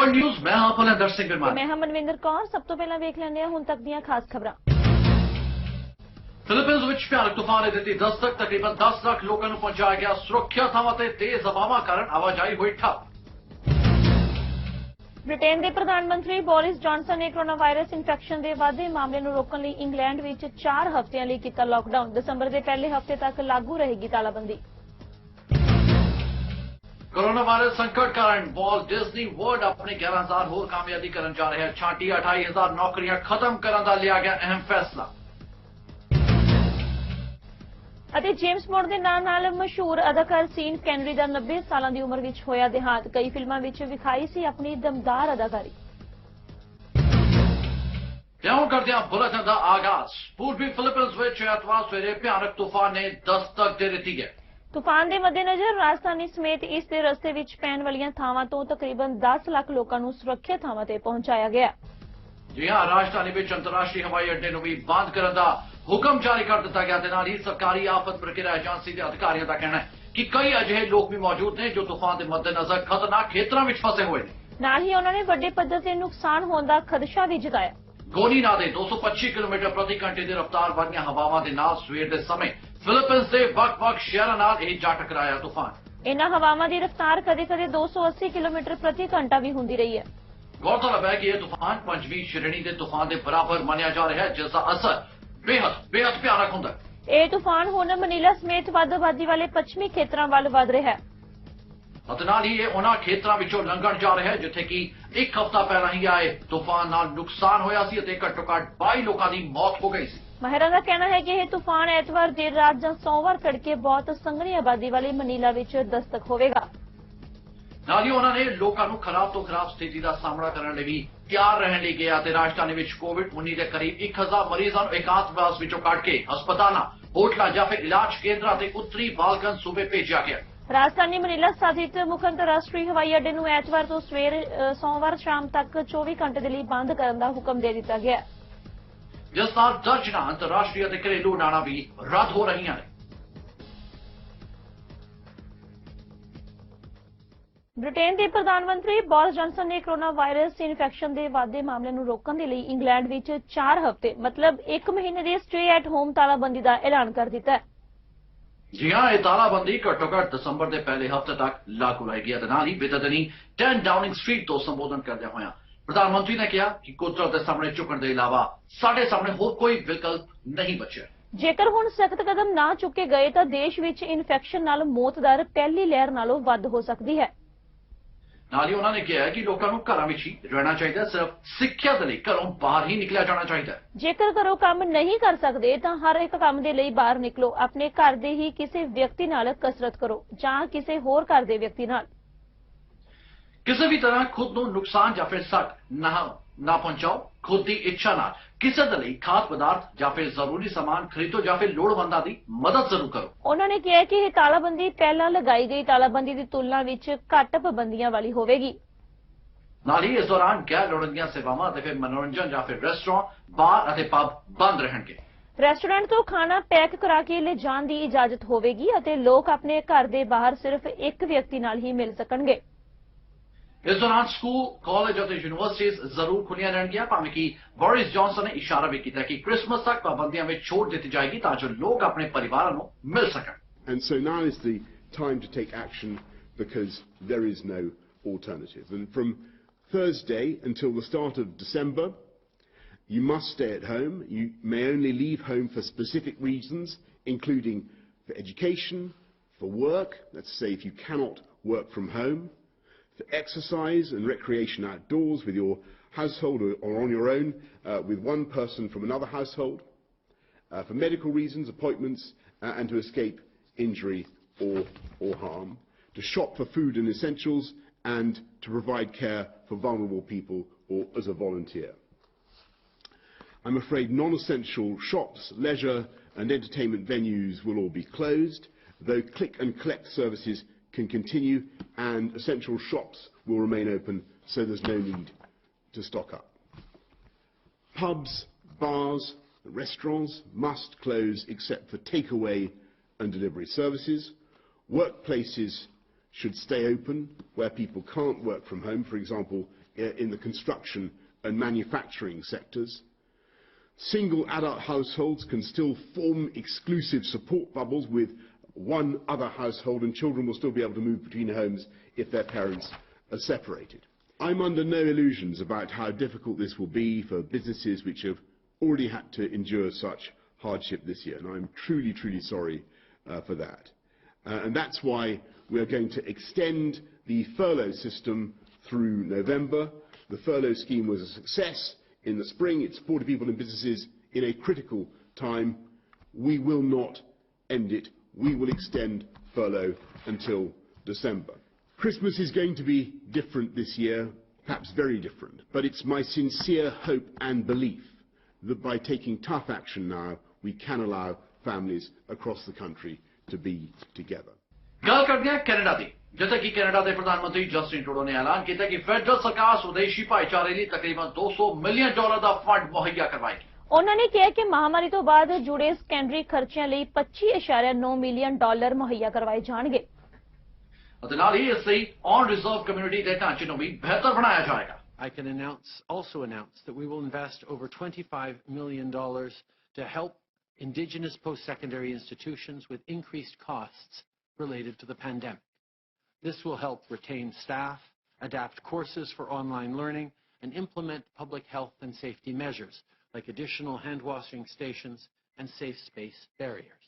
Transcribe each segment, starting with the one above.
World news मैं हां भुलंदर सिंह बिरमान मैं मनविंदर कौर सब तो पहला वेख लैंदे हुण तक दीयां खास खबरां। फिलीपींस विच भयानक तूफान ने दित्ती दस्तक तकरीबन 10 लाख लोगों को पहुंचाया गया सुरक्षा थावां ते तेज हवावां कारण आवाजाही हुई ठप। ब्रिटेन के प्रधानमंत्री बोरिस जॉनसन ने कोरोना वायरस इन्फेक्शन के वाधे मामले को रोकने लिए इंग्लैंड में 4 हफ्तों लिए किया लॉकडाउन। दिसंबर के पहले हफ्ते तक लागू रहेगी तालाबंदी। कोरोना वायरस संकट कारण वॉल्ट डिज्नी वर्ल्ड अपने 11,000 होर कामयाबी करन जा रहे हैं। छांटी 28,000 नौकरियां खत्म करने का लिया गया अहम फैसला। जेम्स बॉन्ड के नाल मशहूर अदाकार सीन कैनरी का 90 साल की उम्र में होया देहांत। कई फिल्मों में विखाई सी अपनी दमदार अदाकारी। क्यों करते हैं बुलेटिन का आगाज। पूर्वी फिलीपींस में एतवार सवेरे भयानक तूफान ने दस्तक दे दी है। तूफान के मद्देनजर राजधानी समेत इस दे रस्ते विच पैण वालियां थावां तो तकरीबन 10 लाख लोगों को सुरक्षित थावां ते पहुंचाया गया। जी हाँ, राजधानी में अंतरराष्ट्रीय हवाई अड्डे भी बंद करने का हुक्म जारी कर दिता गया। नाल ही सरकारी आफत प्रक्रिया एजेंसी के अधिकारियों का कहना है कि कई अजिहे लोग भी मौजूद ने जो तूफान के मद्देनजर खतरनाक खेतरों में फंसे हुए हैं। नाल ही उन्होंने बड़े पद्धर से नुकसान होने का खदशा भी जताया। गोनी नादे 225 किलोमीटर प्रति घंटे की रफ्तार वालियां हवावां दे नाल सवेर के समय फिलीपींस के वक्-वक् शहरों नाल जा टकराया तूफान। इन्हां हवावां की रफ्तार कदे-कदे 280 किलोमीटर प्रति घंटा भी होंदी रही है। गौरतलब है कि यह तूफान 5वीं श्रेणी के तूफान के बराबर मानिया जा रहा है, जिसका असर बेहद भयानक होंदा है। यह तूफान हुण मनीला समेत वध आबादी वाले पश्चिमी खेतरां वल वध रहा है। नाल ही यह उन्हां खेतरां विचों लंघण जा रहा है जिथे कि एक हफ्ता पहला ही आए तूफान नाल नुकसान होया सी ते घट्टो-घट्ट 22 लोगों की मौत हो गई सी। माहिरां दा कहना है कि यह तूफान एतवार देर रात जां सोमवार तड़के बहुत संघनी आबादी वाली मनीला विच दस्तक होवेगा। नाल ही उन्होंने लोगों को खराब तो खराब स्थिति का सामना करने लिए भी तैयार रहने लिए गया। राजधानी में कोविड-19 के करीब 1000 मरीजों को एकांतवास विचों कट के हस्पतालों, होटलों या फिर इलाज केंद्रों से उत्तरी बालकन सूबे भेजा गया। राजधानी मनीला स्थित मुख्य अंतरराष्ट्रीय हवाई अड्डे को एतवार तो सवेर सोमवार शाम तक 24 घंटे के लिए बंद करने का हुक्म दे दिता गया, जिस नाल दर्जना अंतरराष्ट्रीय ते घरेलू उड़ाणां भी रद्द हो रही हैं। ब्रिटेन के प्रधानमंत्री बोरिस जॉनसन ने कोरोना वायरस इन्फेक्शन के वाधे मामले को रोकने के लिए इंग्लैंड में 4 हफ्ते मतलब 1 महीने की स्टे एट होम तालाबंदी का ऐलान कर दिता है। जी हाँ, यह तालाबंदी घट्टो-घट्ट दिसंबर के पहले हफ्ते तक लागू रहेगी। नाल ही बेतदनी 10 डाउनिंग स्ट्रीट तो संबोधन करदे होया प्रधानमंत्री ने कहा कि कुदरत के सामने झुकण के अलावा साडे सामने होर कोई विकल्प नहीं बचा। जेकर हुण सख्त कदम ना चुके गए तो देश में इन्फेक्शन नाल मौत दर पहली लहर नालों वध हो सकती है। नाल ही उन्होंने कहा कि लोगों को घरों में ही रहना चाहिए, सिर्फ सिक्ख्या के लिए घरों बाहर ही निकलिया जाना चाहिए। जेकर घरों काम नहीं कर सकते तो हर एक काम के लिए बाहर निकलो। अपने घर के ही किसी व्यक्ति नाल कसरत करो जां किसी होर घर के व्यक्ति नाल। किसी भी तरह खुद को नुकसान या फिर सट ना पहुंचाओ। खुद की इच्छा नाल किसी के लिए खाद्य पदार्थ या फिर जरूरी सामान खरीदो या फिर लोड़वंदा की मदद जरूर करो। उन्होंने कहा कि यह तालाबंदी पहला लगाई गई तालाबंदी की तुलना में घट पाबंदियां वाली होगी। नाल ही इस दौरान गैर लोड़ींदियां सेवावां ते फिर मनोरंजन या फिर रेस्टोरेंट, बार और पब बंद रहेंगे। रेस्टोरेंट तो खाना पैक करा के ले जाने की इजाजत होगी और लोग अपने घर के बाहर सिर्फ एक व्यक्ति नाल ही मिल सकेंगे। इस दौरान स्कूल, कॉलेज और यूनिवर्सिटीज जरूर खुलियां रहेंगियां, भावें कि बोरिस जॉनसन ने इशारा भी किया कि क्रिसमस तक पाबंदियां में छूट दी जाएगी ताकि लोग अपने परिवार को मिल सकें। And so now is the time to take action because there is no alternative. And from Thursday until the start of December, you must stay at home. You may only leave home for specific reasons, including for education, for work. Let's say if you cannot work from home, for exercise and recreation outdoors with your household or on your own with one person from another household, for medical reasons, appointments, and to escape injury or harm, to shop for food and essentials, and to provide care for vulnerable people or as a volunteer. I'm afraid non-essential shops, leisure and entertainment venues will all be closed, though click and collect services can continue and essential shops will remain open, so there's no need to stock up. Pubs, bars, restaurants must close except for takeaway and delivery services. Workplaces should stay open where people can't work from home, for example, in the construction and manufacturing sectors. Single adult households can still form exclusive support bubbles with one other household, and children will still be able to move between homes if their parents are separated. I'm under no illusions about how difficult this will be for businesses which have already had to endure such hardship this year, and I'm truly, truly sorry for that. And that's why we are going to extend the furlough system through November. The furlough scheme was a success in the spring. It supported people and businesses in a critical time. We will not end it. We will extend furlough until December. Christmas is going to be different this year, perhaps very different, but it's my sincere hope and belief that by taking tough action now, we can allow families across the country to be together. ਗੱਲ ਕਰਦੇ ਹਾਂ Canada ਦੀ, ਜਿੱਥੇ ਕਿ Canada ਦੇ ਪ੍ਰਧਾਨ ਮੰਤਰੀ Justin Trudeau ਨੇ ਐਲਾਨ ਕੀਤਾ ਕਿ ਫੈਡਰਲ ਸਰਕਾਰ ਸਵਦੇਸ਼ੀ ਭਾਈਚਾਰੇ ਲਈ ਤਕਰੀਬਨ $200 ਮਿਲੀਅਨ ਦਾ ਫੰਡ ਮੁਹੱਈਆ ਕਰਵਾਏਗੀ। ਉਹਨਾਂ ਨੇ ਕਿਹਾ ਕਿ ਮਹਾਮਾਰੀ ਤੋਂ ਬਾਅਦ ਜੁੜੇ ਸੈਕੰਡਰੀ ਖਰਚਿਆਂ ਲਈ $25.9 ਮਿਲੀਅਨ ਮੁਹੱਈਆ ਕਰਵਾਏ ਜਾਣਗੇ। ਅਤੇ ਨਾਲ ਹੀ ਇਸ ਲਈ ਔਨ ਰਿਜ਼ਰਵ ਕਮਿਊਨਿਟੀ ਦੇ ਢਾਂਚੇ ਨੂੰ ਵੀ ਬਿਹਤਰ ਬਣਾਇਆ ਜਾਏਗਾ। I can also announce that we will invest over $25 million to help Indigenous post-secondary institutions with increased costs related to the pandemic. This will help retain staff, adapt courses for online learning, and implement public health and safety measures like additional hand-washing stations and safe space barriers.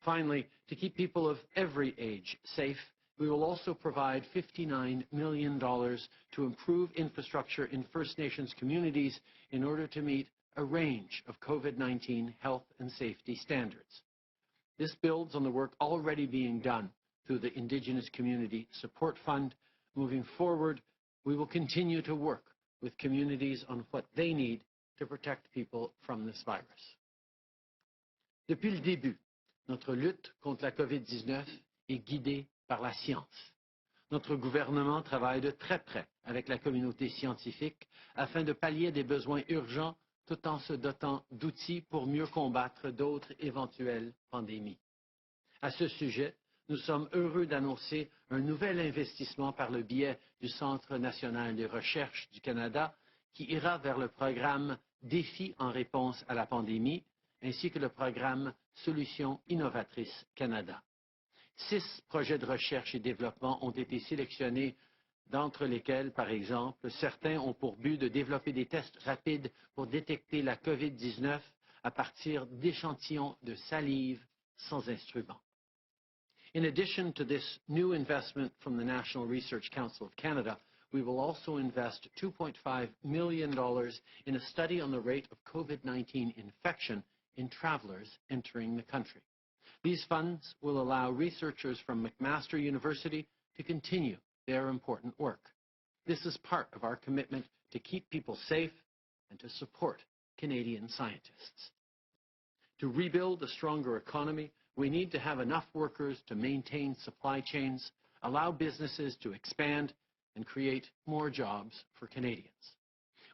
Finally, to keep people of every age safe, we will also provide $59 million to improve infrastructure in First Nations communities in order to meet a range of COVID-19 health and safety standards. This builds on the work already being done through the Indigenous Community Support Fund. Moving forward, we will continue to work with communities on what they need to protect people from this virus. Depuis le début, notre lutte contre la COVID-19 est guidée par la science. Notre gouvernement travaille de très près avec la communauté scientifique afin de pallier des besoins urgents tout en se dotant d'outils pour mieux combattre d'autres éventuelles pandémies. À ce sujet, nous sommes heureux d'annoncer un nouvel investissement par le biais du Centre national de recherche du Canada qui ira vers le programme Défis en réponse à la pandémie ainsi que le programme Solutions innovatrices Canada. 6 projets de recherche et développement ont été sélectionnés, d'entre lesquels, par exemple, certains ont pour but de développer des tests rapides pour détecter la COVID-19 à partir d'échantillons de salive sans instrument. In addition to this new investment from the National Research Council of Canada, we will also invest $2.5 million in a study on the rate of COVID-19 infection in travelers entering the country. These funds will allow researchers from McMaster University to continue their important work. This is part of our commitment to keep people safe and to support Canadian scientists. To rebuild a stronger economy, we need to have enough workers to maintain supply chains, allow businesses to expand, and create more jobs for Canadians.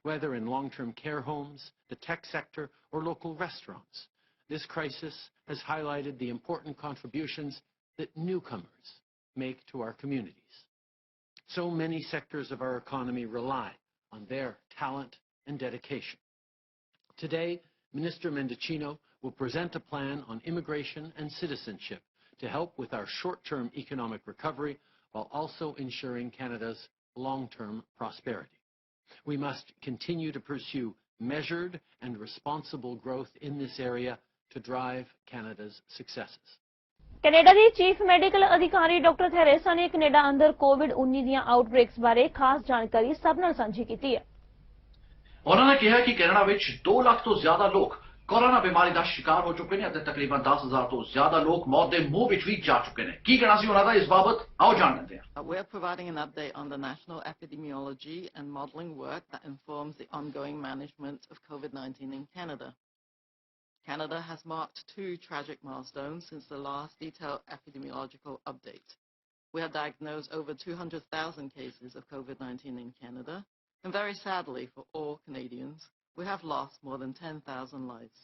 Whether in long-term care homes, the tech sector, or local restaurants, this crisis has highlighted the important contributions that newcomers make to our communities. So many sectors of our economy rely on their talent and dedication. Today, Minister Mendicino will present a plan on immigration and citizenship to help with our short-term economic recovery while also ensuring Canada's long-term prosperity. We must continue to pursue measured and responsible growth in this area to drive Canada's successes. Canada the chief medical ਅਧਿਕਾਰੀ doctor Theresa ਨੇ Canada ਅੰਦਰ ਕੋਵਿਡ-19 ਦੀਆਂ ਆਊਟਬ੍ਰੇਕਸ ਬਾਰੇ ਖਾਸ ਜਾਣਕਾਰੀ ਸਭ ਨਾਲ ਸਾਂਝੀ ਕੀਤੀ ਹੈ। ਉਹਨਾਂ ਨੇ ਕਿਹਾ ਕਿ ਕੈਨੇਡਾ ਵਿੱਚ 2 ਲੱਖ ਤੋਂ ਜ਼ਿਆਦਾ ਲੋਕ ਕੋਰੋਨਾ ਬਿਮਾਰੀ ਦਾ ਸ਼ਿਕਾਰ ਹੋ ਚੁੱਕੇ ਨੇ ਅਤੇ ਤਕਰੀਬਨ 10,000 ਤੋਂ ਜ਼ਿਆਦਾ ਲੋਕ ਮੌਤ ਦੇ ਮੂੰਹ ਵਿੱਚ ਵੀ ਜਾ ਚੁੱਕੇ ਨੇ। ਕੀ ਕਹਿਣਾ ਸੀ ਉਹਨਾਂ ਦਾ ਇਸ ਬਾਬਤ ਆਓ ਜਾਣ ਲੈਂਦੇ ਹਾਂ। We're providing an update on the national epidemiology and modelling work that informs the ongoing management of COVID-19 in Canada. Canada has marked 2 tragic milestones since the last detailed epidemiological update. We have diagnosed over 200,000 cases of COVID-19 in Canada, and very sadly for all Canadians, we have lost more than 10,000 lives.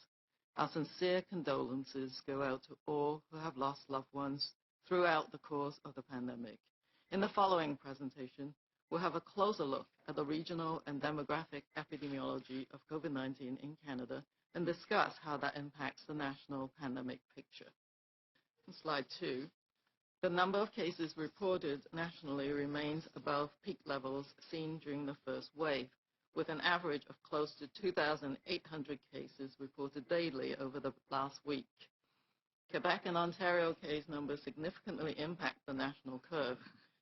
Our sincere condolences go out to all who have lost loved ones throughout the course of the pandemic. In the following presentation, we'll have a closer look at the regional and demographic epidemiology of COVID-19 in Canada and discuss how that impacts the national pandemic picture. Slide 2. The number of cases reported nationally remains above peak levels seen during the first wave, with an average of close to 2,800 cases reported daily over the last week. Quebec and Ontario case numbers significantly impact the national curve,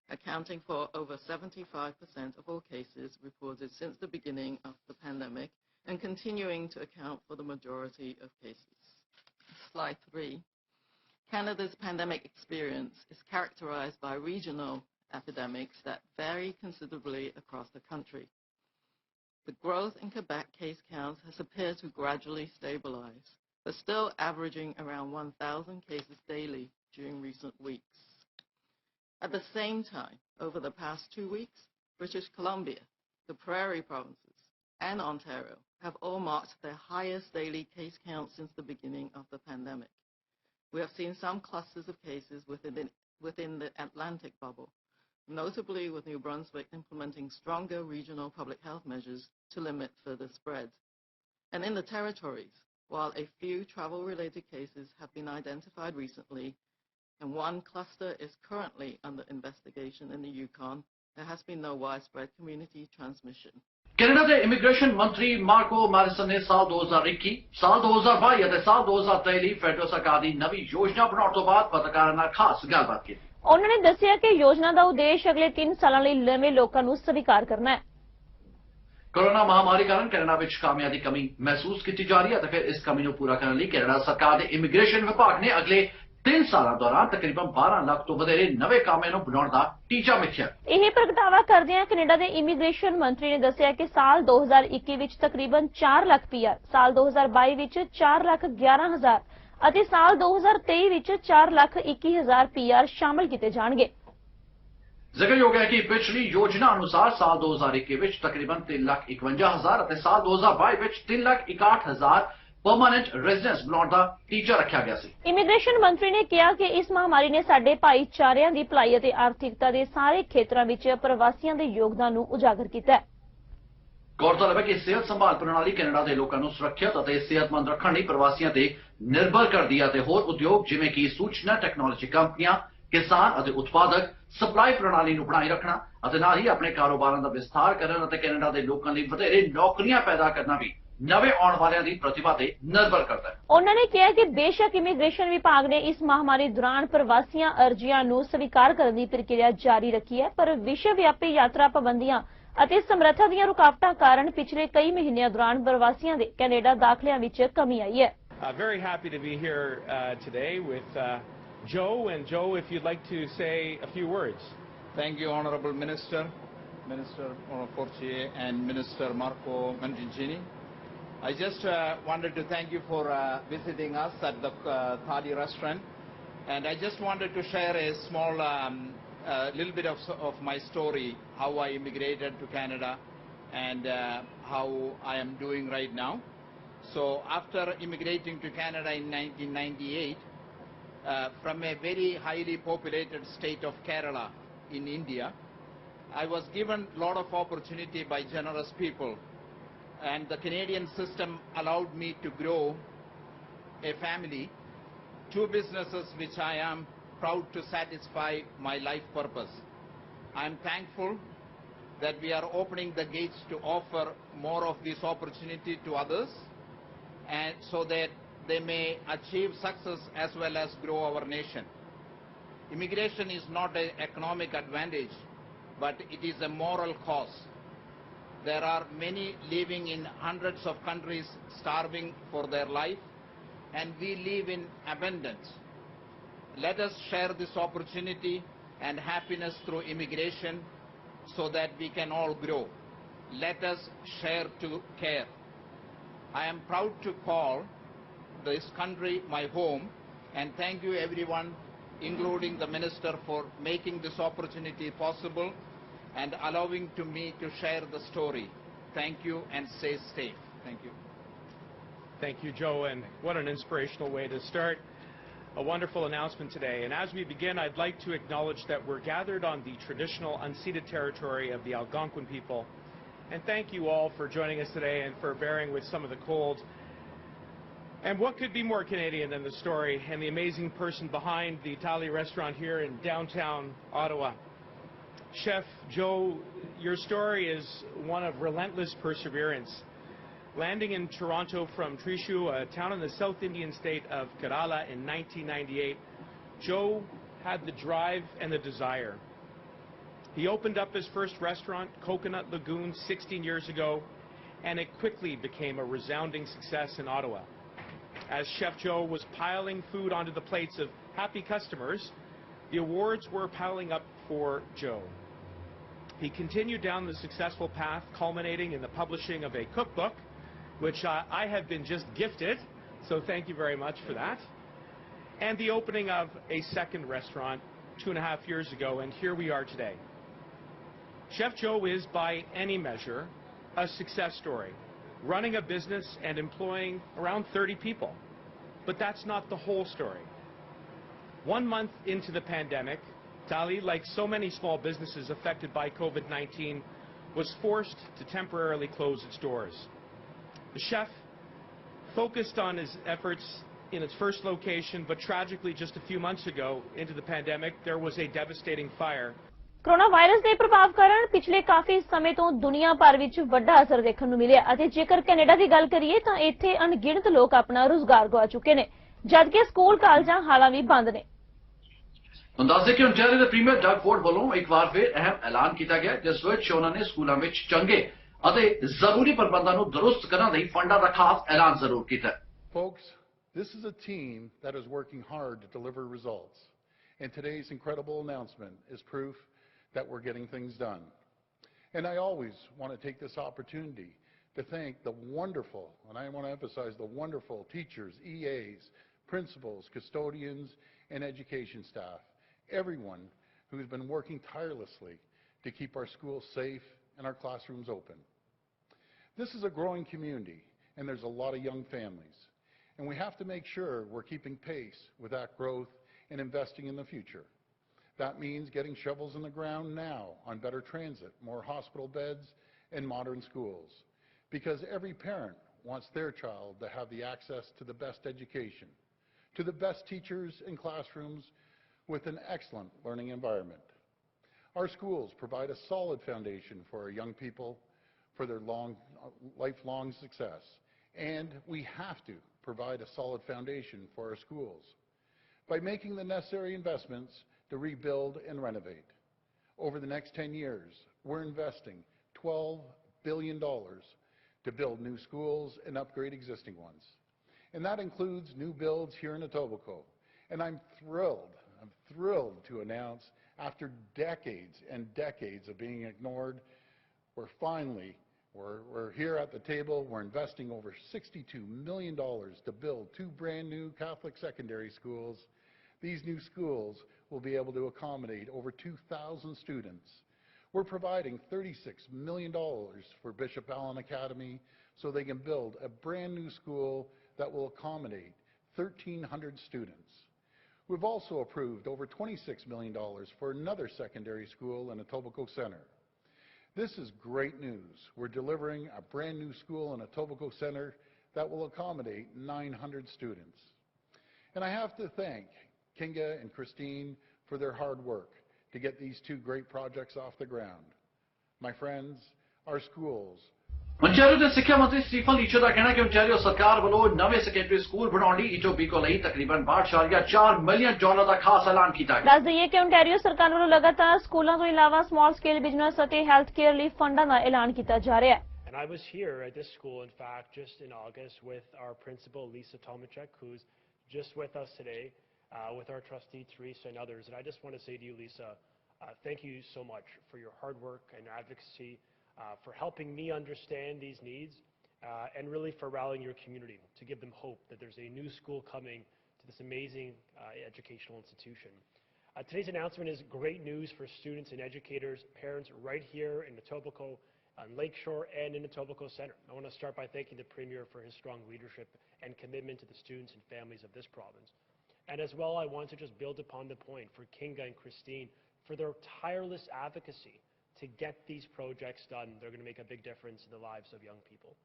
accounting for over 75% of all cases reported since the beginning of the pandemic and continuing to account for the majority of cases. Slide 3. Canada's pandemic experience is characterized by regional epidemics that vary considerably across the country. The growth in Quebec case counts has appeared to gradually stabilize, but still averaging around 1,000 cases daily during recent weeks. At the same time, over the past 2 weeks, British Columbia, the Prairie Provinces, and Ontario have all marked their highest daily case count since the beginning of the pandemic. We have seen some clusters of cases within the Atlantic bubble, notably with New Brunswick implementing stronger regional public health measures to limit further spread. And in the territories, while a few travel-related cases have been identified recently, and one cluster is currently under investigation in the Yukon, there has been no widespread community transmission. Canada के immigration मंत्री Marco मैरिसन ने साल 2021, साल 2022 ਅਤੇ ਸਾਲ 2023 ਲਈ federal ਸਰਕਾਰ ਦੀ ਨਵੀਂ ਯੋਜਨਾ ਬਣਾਉਣ ਤੋਂ ਬਾਅਦ ਪੱਤਰਕਾਰਾਂ ਨਾਲ ਖਾਸ ਗੱਲਬਾਤ ਕੀਤੀ। ਉਹਨਾਂ ਨੇ ਦੱਸਿਆ ਕਿ ਯੋਜਨਾ ਦਾ ਉਦੇਸ਼ ਅਗਲੇ 3 ਸਾਲਾਂ ਲਈ ਨਵੇਂ ਲੋਕਾਂ ਨੂੰ ਸਵੀਕਾਰ ਕਰਨਾ ਹੈ। कोरोना महामारी कारण कनाडा ਵਿੱਚ ਕਾਮਿਆਂ ਦੀ ਕਮੀ ਮਹਿਸੂਸ ਕੀਤੀ ਜਾ ਰਹੀ ਹੈ ਤੇ ਫਿਰ ਇਸ ਕਮੀ ਨੂੰ ਪੂਰਾ ਕਰਨ ਲਈ ਕਨਾਡਾ ਸਰਕਾਰ ਦੇ ਇਮੀਗ੍ਰੇਸ਼ਨ ਵਿਭਾਗ ਨੇ ਅਗਲੇ 3 ਸਾਲਾਂ ਦੌਰਾਨ ਤਕਰੀਬਨ 12 ਲੱਖ ਤੋਂ ਵਧੇਰੇ ਨਵੇਂ ਕਾਮਿਆਂ ਨੂੰ ਬਣਾਉਣ ਦਾ ਟੀਚਾ ਮਿੱਥਿਆ। ਇਹ ਪ੍ਰਗਟਾਵਾ ਕਰਦਿਆਂ ਕੈਨੇਡਾ ਦੇ ਇਮੀਗ੍ਰੇਸ਼ਨ ਮੰਤਰੀ ਨੇ ਦੱਸਿਆ ਕਿ ਸਾਲ 2021 ਵਿੱਚ ਤਕਰੀਬਨ 4 ਲੱਖ ਪੀਆਰ, ਸਾਲ 2022 ਵਿੱਚ 4 ਲੱਖ 11 ਹਜ਼ਾਰ ਅਤੇ ਸਾਲ 2023 ਵਿੱਚ 4 ਲੱਖ 21 ਹਜ਼ਾਰ ਪੀਆਰ ਸ਼ਾਮਲ ਕੀਤੇ ਜਾਣਗੇ। ਜ਼ਿਕਰਯੋਗ ਹੈ ਕਿ ਪਿਛਲੀ ਯੋਜਨਾ ਅਨੁਸਾਰ ਸਾਲ 2021 ਵਿੱਚ ਤਕਰੀਬਨ 3 ਲੱਖ 51 ਹਜ਼ਾਰ ਅਤੇ ਸਾਲ 2022 ਵਿੱਚ 3 ਲੱਖ 61 ਹਜ਼ਾਰ परमानेंट रेजिडेंस ਬਣਾਉਣ ਦਾ ਟੀਚਾ ਰੱਖਿਆ ਗਿਆ ਸੀ। ਇਮੀਗ੍ਰੇਸ਼ਨ ਮੰਤਰੀ ਨੇ ਕਿਹਾ ਕਿ ਇਸ ਮਹਾਮਾਰੀ ਨੇ ਸਾਡੇ ਭਾਈਚਾਰਿਆਂ ਦੀ ਭਲਾਈ ਅਤੇ ਆਰਥਿਕਤਾ ਦੇ ਸਾਰੇ ਖੇਤਰਾਂ ਵਿੱਚ ਪ੍ਰਵਾਸੀਆਂ ਦੇ ਯੋਗਦਾਨ ਨੂੰ ਉਜਾਗਰ ਕੀਤਾ ਹੈ। ਗੌਰਤਲਬ ਹੈ ਕਿ ਸਿਹਤ ਸੰਭਾਲ ਪ੍ਰਣਾਲੀ ਕੈਨੇਡਾ ਦੇ ਲੋਕਾਂ ਨੂੰ ਸੁਰੱਖਿਅਤ ਅਤੇ ਸਿਹਤਮੰਦ ਰੱਖਣ ਲਈ ਪ੍ਰਵਾਸੀਆਂ ਤੇ ਨਿਰਭਰ ਕਰਦੀ ਹੈ ਤੇ ਹੋਰ ਉਦਯੋਗ ਜਿਵੇਂ ਕਿ ਸੂਚਨਾ ਟੈਕਨੋਲੋਜੀ ਕੰਪਨੀਆਂ, ਕਿਸਾਨ ਅਤੇ ਉਤਪਾਦਕ ਸਪਲਾਈ ਪ੍ਰਣਾਲੀ ਨੂੰ ਬਣਾਈ ਰੱਖਣਾ ਅਤੇ ਨਾਲ ਹੀ ਆਪਣੇ ਕਾਰੋਬਾਰਾਂ ਦਾ ਵਿਸਥਾਰ ਕਰਨ ਅਤੇ ਕੈਨੇਡਾ ਦੇ ਲੋਕਾਂ ਲਈ ਵਧੇਰੇ ਨੌਕਰੀਆਂ ਪੈਦਾ ਕਰਨਾ ਵੀ ਨਵੇਂ ਆਉਣ ਵਾਲਿਆਂ ਦੀ ਪ੍ਰਤਿਭਾ ਤੇ ਨਿਰਭਰ ਕਰਦਾ ਹੈ। ਉਹਨਾਂ ਨੇ ਕਿਹਾ ਕਿ ਬੇਸ਼ੱਕ ਇਮੀਗ੍ਰੇਸ਼ਨ ਵਿਭਾਗ ਨੇ ਇਸ ਮਹਾਮਾਰੀ ਦੌਰਾਨ ਪ੍ਰਵਾਸੀਆਂ ਅਰਜ਼ੀਆਂ ਨੂੰ ਸਵੀਕਾਰ ਕਰਨ ਦੀ ਪ੍ਰਕਿਰਿਆ ਜਾਰੀ ਰੱਖੀ ਹੈ, ਪਰ ਵਿਸ਼ਵ ਵਿਆਪੀ ਯਾਤਰਾ ਪਾਬੰਦੀਆਂ ਅਤੇ ਸਮਰੱਥਾ ਦੀਆਂ ਰੁਕਾਵਟਾਂ ਕਾਰਨ ਪਿਛਲੇ ਕਈ ਮਹੀਨਿਆਂ ਦੌਰਾਨ ਪ੍ਰਵਾਸੀਆਂ ਦੇ ਕੈਨੇਡਾ ਦਾਖਲਿਆਂ ਵਿੱਚ ਕਮੀ ਆਈ ਹੈ। Very happy to be here today with Joe. And Joe, if you'd like to say a few words. Thank you, Honourable Minister Fortier and Minister Marco Mangingini. I just wanted to thank you for visiting us at the Thali restaurant, and I just wanted to share a small little bit of my story, how I immigrated to Canada and how I am doing right now. So after immigrating to Canada in 1998 from a very highly populated state of Kerala in India, I was given a lot of opportunity by generous people. And the Canadian system allowed me to grow a family, 2 businesses which I am proud to satisfy my life purpose. I am thankful that we are opening the gates to offer more of this opportunity to others, and so that they may achieve success as well as grow our nation. Immigration is not an economic advantage, but it is a moral cause. There are many living in hundreds of countries starving for their life, and we live in abundance. Let us share this opportunity and happiness through immigration so that we can all grow. Let us share to care. I am proud to call this country my home, and thank you everyone, including the Minister, for making this opportunity possible and allowing to me to share the story. Thank you, and stay safe. Thank you. Thank you, Joe, and what an inspirational way to start. a wonderful announcement today. And as we begin, I'd like to acknowledge that we're gathered on the traditional unceded territory of the Algonquin people. And thank you all for joining us today and for bearing with some of the cold. And what could be more Canadian than the story and the amazing person behind the Italy restaurant here in downtown Ottawa? Chef Joe, your story is one of relentless perseverance. Landing in Toronto from Trishu, a town in the South Indian state of Kerala in 1998, Joe had the drive and the desire. He opened up his first restaurant, Coconut Lagoon, 16 years ago, and it quickly became a resounding success in Ottawa. As Chef Joe was piling food onto the plates of happy customers, the awards were piling up for Joe. He continued down the successful path, culminating in the publishing of a cookbook, which I have been just gifted, so thank you very much for that, and the opening of a second restaurant 2.5 years ago, and here we are today. Chef Joe is, by any measure, a success story, running a business and employing around 30 people. But that's not the whole story. 1 month into the pandemic, Italy, like so many small businesses affected by COVID-19, was forced to temporarily close its doors. The chef focused on his efforts in its first location, but tragically just a few months ago into the pandemic, there was a devastating fire. Corona virus ਦੇ ਪ੍ਰਭਾਵ ਕਾਰਨ ਪਿਛਲੇ ਕਾਫੀ ਸਮੇਂ ਤੋਂ ਦੁਨੀਆ ਭਰ ਵਿੱਚ ਵੱਡਾ ਅਸਰ ਦੇਖਣ ਨੂੰ ਮਿਲਿਆ ਅਤੇ ਜੇਕਰ ਕੈਨੇਡਾ ਦੀ ਗੱਲ ਕਰੀਏ ਤਾਂ ਇੱਥੇ ਅਣਗਿਣਤ ਲੋਕ ਆਪਣਾ ਰੁਜ਼ਗਾਰ ਗਵਾ ਚੁੱਕੇ ਨੇ ਜਦਕਿ ਸਕੂਲ ਕਾਲਜਾਂ ਹਾਲਾਂ ਵੀ ਬੰਦ ਨੇ। ਅੰਦਾਜ਼ੇ ਕਿ ਓਨਟਾਰੀਓ ਦੇ ਪ੍ਰੀਮੀਅਰ ਡਗ ਫੋਰਡ ਵੱਲੋਂ ਇੱਕ ਵਾਰ ਫਿਰ ਅਹਿਮ ਐਲਾਨ ਕੀਤਾ ਗਿਆ ਜਿਸ ਵਿੱਚ ਉਹਨਾਂ ਨੇ ਸਕੂਲਾਂ ਵਿੱਚ ਚੰਗੇ ਅਤੇ ਜ਼ਰੂਰੀ ਪ੍ਰਬੰਧਾਂ ਨੂੰ ਦਰੁਸਤ ਕਰਨ ਲਈ ਫੰਡਾਂ ਦਾ ਖਾਸ ਐਲਾਨ ਜ਼ਰੂਰ ਕੀਤਾ। Folks, this is a team that is working hard to deliver results, and today's incredible announcement is proof that we're getting things done. And I always want to take this opportunity to thank the wonderful, and I want to emphasize the wonderful teachers, EAs, principals, custodians, and education staff, everyone who's been working tirelessly to keep our schools safe and our classrooms open. This is a growing community, and there's a lot of young families, and we have to make sure we're keeping pace with that growth and investing in the future. That means getting shovels in the ground now on better transit, more hospital beds, and modern schools. Because every parent wants their child to have the access to the best education, to the best teachers and classrooms with an excellent learning environment. Our schools provide a solid foundation for our young people for their lifelong success. And we have to provide a solid foundation for our schools by making the necessary investments to rebuild and renovate. Over the next 10 years, we're investing $12 billion to build new schools and upgrade existing ones. And that includes new builds here in Etobicoke. And I'm thrilled to announce, after decades and decades of being ignored, we're here at the table. We're investing over $62 million to build 2 brand new Catholic secondary schools. These new schools will be able to accommodate over 2,000 students. We're providing $36 million for Bishop Allen Academy so they can build a brand new school that will accommodate 1,300 students. We've also approved over $26 million for another secondary school in Etobicoke Centre. This is great news. We're delivering a brand new school in Etobicoke Centre that will accommodate 900 students. And I have to thank Kinga and Christine for their hard work to get these 2 great projects off the ground. My friends, our schools Ontario ਦੇ ਸਿੱਖਿਆ ਮੰਤਰੀ Stephen ਲੀਚਰ ਦਾ ਕਹਿਣਾ ਹੈ ਕਿ Ontario ਸਰਕਾਰ ਵੱਲੋਂ ਨਵੇਂ secondary school ਬਣਾਉਣ ਲਈ ਇਟੋਬੀਕੋ ਲਈ ਤਕਰੀਬਨ $62.4 ਮਿਲੀਅਨ ਦਾ ਖਾਸ ਐਲਾਨ ਕੀਤਾ ਗਿਆ। ਦੱਸ ਦਈਏ ਕਿ ਓਨਟਾਰੀਓ ਸਰਕਾਰ ਵੱਲੋਂ ਲਗਾਤਾਰ ਸਕੂਲਾਂ ਤੋਂ ਇਲਾਵਾ ਸਮਾਲ ਸਕੇਲ ਬਿਜ਼ਨਸ ਅਤੇ ਹੈਲਥ ਕੇਅਰ ਲਈ ਫੰਡਾਂ ਦਾ ਐਲਾਨ ਕੀਤਾ ਜਾ ਰਿਹਾ ਹੈ। And I was here at this school, in fact, just in August with our principal, Lisa Tomachek, who's just with us today, with our trustee, Teresa, and others. And I just want to say to you, Lisa, thank you so much for your hard work and advocacy, for helping me understand these needs, and really for rallying your community to give them hope that there's a new school coming to this amazing educational institution. Today's announcement is great news for students and educators, parents right here in Etobicoke, on Lakeshore, and in Etobicoke Centre. I want to start by thanking the Premier for his strong leadership and commitment to the students and families of this province. And as well, I want to just build upon the point for Kinga and Christine for their tireless advocacy to get these projects done. They're going to make a big difference in the lives of young people.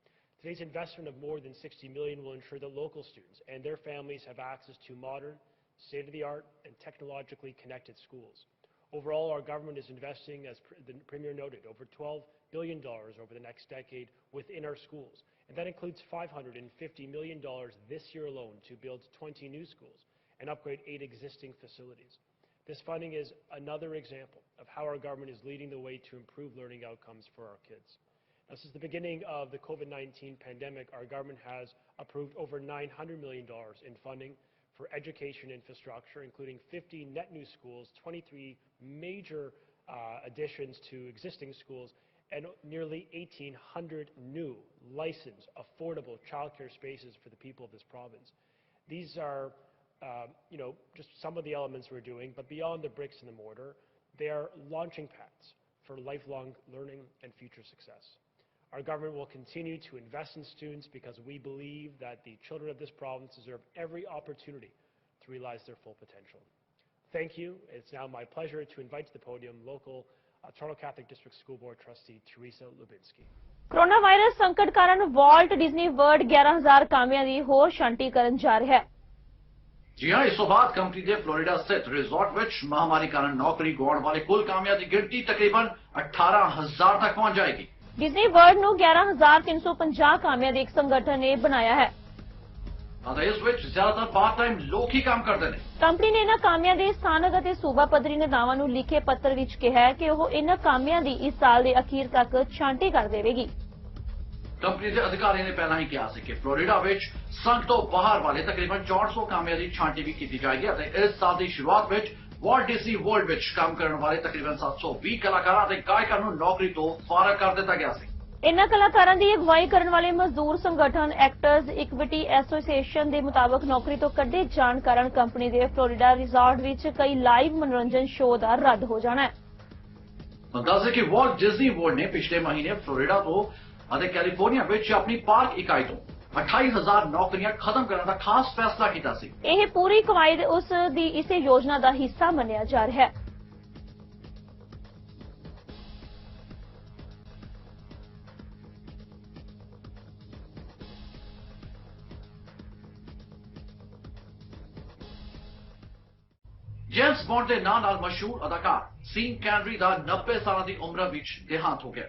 Today's investment of more than $60 million will ensure that local students and their families have access to modern, state-of-the-art, and technologically connected schools. Overall, our government is investing, as the Premier noted, over $12 billion over the next decade within our schools. And that includes $550 million this year alone to build 20 new schools and upgrade 8 existing facilities. This funding is another example of how our government is leading the way to improve learning outcomes for our kids. Now, since the beginning of the COVID-19 pandemic, our government has approved over $900 million in funding for education infrastructure, including 50 net new schools, 23 major additions to existing schools, and nearly 1,800 new licensed, affordable childcare spaces for the people of this province. These are, just some of the elements we're doing, but beyond the bricks and the mortar, they are launching pads for lifelong learning and future success. Our government will continue to invest in students because we believe that the children of this province deserve every opportunity to realize their full potential. Thank you. It's now my pleasure to invite to the podium local Toronto Catholic District School Board trustee Teresa Lubinsky. Corona virus ਸੰਕਟ ਕਾਰਨ wallet Disney world 11000 ਕਾਮਿਆਂ ਦੀ ਹੋਰ ਛਾਂਟੀ ਕਰਨ ਜਾ ਰਿਹਾ ਹੈ। जी हाँ, इस तो बाद कंपनी के फ्लोरिडा स्थित रिजॉर्ट विच महामारी कारण नौकरी गुआउण वाले कुल कामियां की गिनती तकरीबन 18,000 तक पहुंच जाएगी। डिज्नी वर्ल्ड ਨੂੰ 11350 ਕਾਮਿਆਂ ਦੇ ਇੱਕ ਸੰਗਠਨ ਨੇ ਬਣਾਇਆ ਹੈ। इस विच ज्यादातर पार्ट टाइम लोग ही काम करते हैं। ਕੰਪਨੀ ਨੇ ਇਹਨਾਂ ਕਾਮਿਆਂ ਦੇ ਸਥਾਨਕ ਅਤੇ ਸੂਬਾ ਪੱਧਰੀ ਨੇਤਾਵਾਂ ਨੂੰ ਲਿਖੇ ਪੱਤਰ ਵਿੱਚ ਕਿਹਾ ਹੈ ਕਿ ਉਹ ਇਹਨਾਂ ਕਾਮਿਆਂ ਦੀ ਇਸ ਸਾਲ ਦੇ ਅਖੀਰ ਤੱਕ ਛਾਂਟੀ ਕਰ ਦੇਵੇਗੀ। कंपनी के अधिकारी ने पहला ही कहा कि फ्लोरिडा विच संघ तो बाहर वाले तकरीबन 400 कामियां की छांटी भी की जाएगी। इस साल की शुरुआत विच वॉल्ट डिज्नी वर्ल्ड विच काम करने वाले तकरीबन 720 कलाकारां ते गायकां नूं नौकरी तो फारग कर दिता गया सी। ਇਹਨਾਂ ਕਲਾਕਾਰਾਂ ਦੀ ਅਗਵਾਈ ਕਰਨ ਵਾਲੇ ਮਜ਼ਦੂਰ ਸੰਗਠਨ ਐਕਟਰਸ ਇਕਵਿਟੀ ਐਸੋਸੀਏਸ਼ਨ ਦੇ ਮੁਤਾਬਕ ਨੌਕਰੀ ਤੋਂ ਕੱਢੇ ਜਾਣ ਕਾਰਨ ਕੰਪਨੀ ਦੇ ਫਲੋਰੀਡਾ ਰਿਜ਼ੋਰਟ ਵਿੱਚ ਕਈ ਲਾਈਵ ਮਨੋਰੰਜਨ ਸ਼ੋਅ ਦਾ ਰੱਦ ਹੋ ਜਾਣਾ ਹੈ। अंदाजे कि वॉल्ट डिज्नी वर्ल्ड ने पिछले महीने फ्लोरिडा तो कैलिफोर्निया विच अपनी पार्क इकाई तो 28,000 नौकरियां खत्म करने का खास फैसला किया सी। ਇਹ ਪੂਰੀ ਕਮਾਈ ਉਸ ਦੀ ਇਸੇ ਯੋਜਨਾ ਦਾ ਹਿੱਸਾ ਮੰਨਿਆ ਜਾ ਰਿਹਾ ਹੈ। जेम्स बॉन्ड के नाम नाल मशहूर अदाकार सीन कैनरी का 90 साल की उम्र विच देहांत हो गया।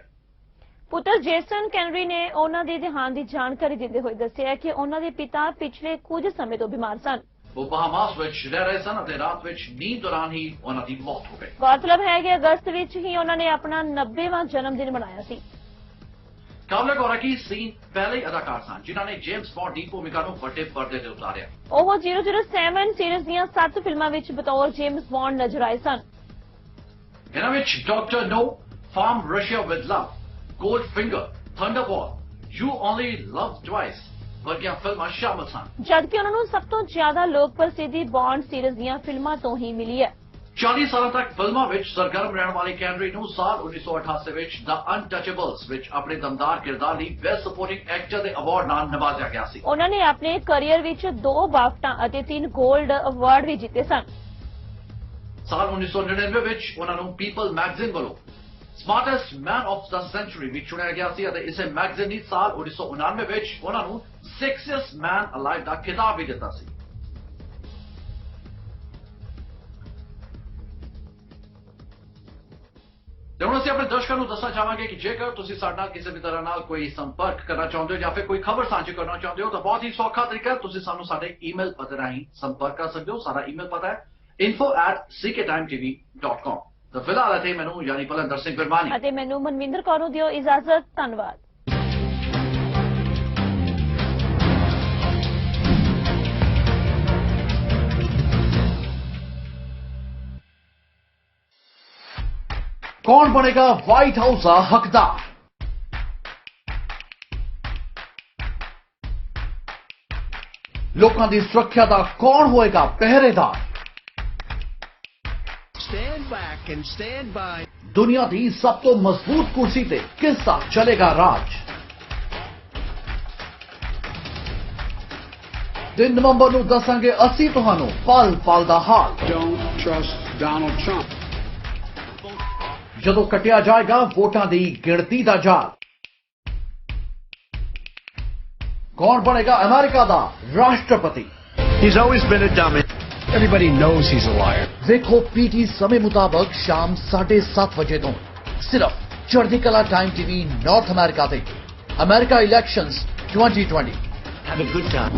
ਪੁੱਤਰ ਜੇਸਨ ਕੈਨਰੀ ਨੇ ਉਹਨਾਂ ਦੇ ਦੇਹਾਂਤ ਦੀ ਜਾਣਕਾਰੀ ਦਿੰਦੇ ਹੋਏ ਦੱਸਿਆ ਕਿ ਉਹਨਾਂ ਦੇ ਪਿਤਾ ਪਿਛਲੇ ਕੁਝ ਸਮੇਂ ਤੋਂ ਬਿਮਾਰ ਸਨ। वो बहामास विच रह रहे सन और रात विच नींद दौरान ही उन्हां दी मौत हो गई। गौरतलब है कि अगस्त ਵਿੱਚ ਹੀ ਉਹਨਾਂ ਨੇ ਆਪਣਾ 90ਵਾਂ ਜਨਮ ਦਿਨ ਮਨਾਇਆ ਸੀ। काबिल गौर है कि सीन पहले ही अदाकार सन जिन्हां ने जेम्स बॉन्ड की भूमिका नूं वड्डे पर्दे ते उतारिया। ਉਹ 007 ਸੀਰੀਜ਼ ਦੀਆਂ 7 ਫਿਲਮਾਂ ਵਿੱਚ ਬਤੌਰ ਜੇਮਸ ਬੌਂਡ ਨਜ਼ਰ ਆਏ ਸਨ। इन्हां विच Doctor No, From Russia with Love, Goldfinger, Thunderball, You Only Love Twice ਵਰਗੀਆਂ ਫਿਲਮਾਂ ਸ਼ਾਮਲ ਸਨ। ਜਦਕਿ ਉਹਨਾਂ ਨੂੰ ਸਭ ਤੋਂ ਜ਼ਿਆਦਾ ਲੋਕ ਪ੍ਰਸਿੱਧੀ ਬੌਂਡ ਸੀਰੀਜ਼ ਦੀਆਂ ਫਿਲਮਾਂ ਤੋਂ ਹੀ ਮਿਲੀ ਹੈ। 40 ਸਾਲਾਂ ਤੱਕ ਫਿਲਮਾਂ ਵਿੱਚ ਸਰਗਰਮ ਰਹਿਣ ਵਾਲੇ ਕੈਨਰੀ ਨੂੰ ਸਾਲ 1988 ਵਿੱਚ ਦ ਅਨਟਚੇਬਲਸ ਵਿੱਚ ਆਪਣੇ ਦਮਦਾਰ ਕਿਰਦਾਰ ਲਈ ਬੈਸਟ ਸਪੋਰਟਿੰਗ ਐਕਟਰ ਦੇ ਅਵਾਰਡ ਨਾਲ ਨਵਾਜ਼ਿਆ ਗਿਆ ਸੀ। ਉਹਨਾਂ ਨੇ ਆਪਣੇ ਕੈਰੀਅਰ ਵਿੱਚ 2 ਬਾਫਟਾ ਅਤੇ 3 골ਡ ਅਵਾਰਡ ਵੀ ਜਿੱਤੇ ਸਨ। ਸਾਲ 1999 ਵਿੱਚ ਉਹਨਾਂ ਨੂੰ ਪੀਪਲ ਮੈਗਜ਼ੀਨ ਵੱਲੋਂ ਸਮਾਰਟੈਸਟ ਮੈਨ ਆਫ ਦ ਸੈਂਚੁਰੀ ਵਿੱਚ ਚੁਣਿਆ ਗਿਆ ਸੀ ਅਤੇ ਇਸੇ ਮੈਗਜ਼ੀਨ ਨੇ ਸਾਲ 1999 ਵਿੱਚ ਉਹਨਾਂ ਨੂੰ ਸੈਕਸੀਐਸਟ ਮੈਨ ਅਲਾਈਵ ਦਾ ਖਿਤਾਬ ਵੀ ਦਿੱਤਾ ਸੀ। ਤੇ ਹੁਣ ਅਸੀਂ ਆਪਣੇ ਦਰਸ਼ਕਾਂ ਨੂੰ ਦੱਸਣਾ ਚਾਹਾਂਗੇ ਕਿ ਜੇਕਰ ਤੁਸੀਂ ਸਾਡੇ ਨਾਲ ਕਿਸੇ ਵੀ ਤਰ੍ਹਾਂ ਨਾਲ ਕੋਈ ਸੰਪਰਕ ਕਰਨਾ ਚਾਹੁੰਦੇ ਹੋ ਜਾਂ ਫਿਰ ਕੋਈ ਖਬਰ ਸਾਂਝੀ ਕਰਨਾ ਚਾਹੁੰਦੇ ਹੋ ਤਾਂ ਬਹੁਤ ਹੀ ਸੌਖਾ ਤਰੀਕਾ ਹੈ। ਤੁਸੀਂ ਸਾਨੂੰ ਸਾਡੇ ਈਮੇਲ ਪਤੇ ਰਾਹੀਂ ਸੰਪਰਕ ਕਰ ਸਕਦੇ ਹੋ। ਸਾਡਾ ਈਮੇਲ ਪਤਾ ਹੈ info@cktimetv.com। ਤਾਂ ਫਿਲਹਾਲ ਅਤੇ ਮੈਨੂੰ ਯਾਨੀ ਪਲੰਦਰ ਸਿੰਘ ਬਿਰਮਾਨੀ ਅਤੇ ਮੈਨੂੰ ਮਨਵਿੰਦਰ ਕੌਰ ਨੂੰ ਦਿਓ ਇਜਾਜ਼ਤ। ਧੰਨਵਾਦ। कौन बनेगा व्हाइट हाउस का हकदार? लोगों की सुरक्षा का कौन होएगा पहरेदार? दुनिया की सब तो मजबूत कुर्सी ते किसका चलेगा राज? 3 ਨਵੰਬਰ ਨੂੰ ਦੱਸਾਂਗੇ ਅਸੀਂ ਤੁਹਾਨੂੰ ਪਲ ਪਲ ਦਾ ਹਾਲ। Don't trust Donald Trump. ਜਦੋਂ ਕੱਟਿਆ ਜਾਏਗਾ ਵੋਟਾਂ ਦੀ ਗਿਣਤੀ ਦਾ ਜਾਲ। ਕੌਣ ਬਣੇਗਾ ਅਮਰੀਕਾ ਦਾ ਰਾਸ਼ਟਰਪਤੀ? He's always been a dummy. Everybody knows he's a liar. ਦੇਖੋ ਪੀਟੀ ਸਮੇਂ ਮੁਤਾਬਕ ਸ਼ਾਮ 7:30 ਵਜੇ ਤੋਂ ਸਿਰਫ ਚੜ੍ਹਦੀਕਲਾ ਟਾਈਮ ਟੀਵੀ ਨਾਰਥ ਅਮਰੀਕਾ ਤੇ। America elections 2020। Have a good time.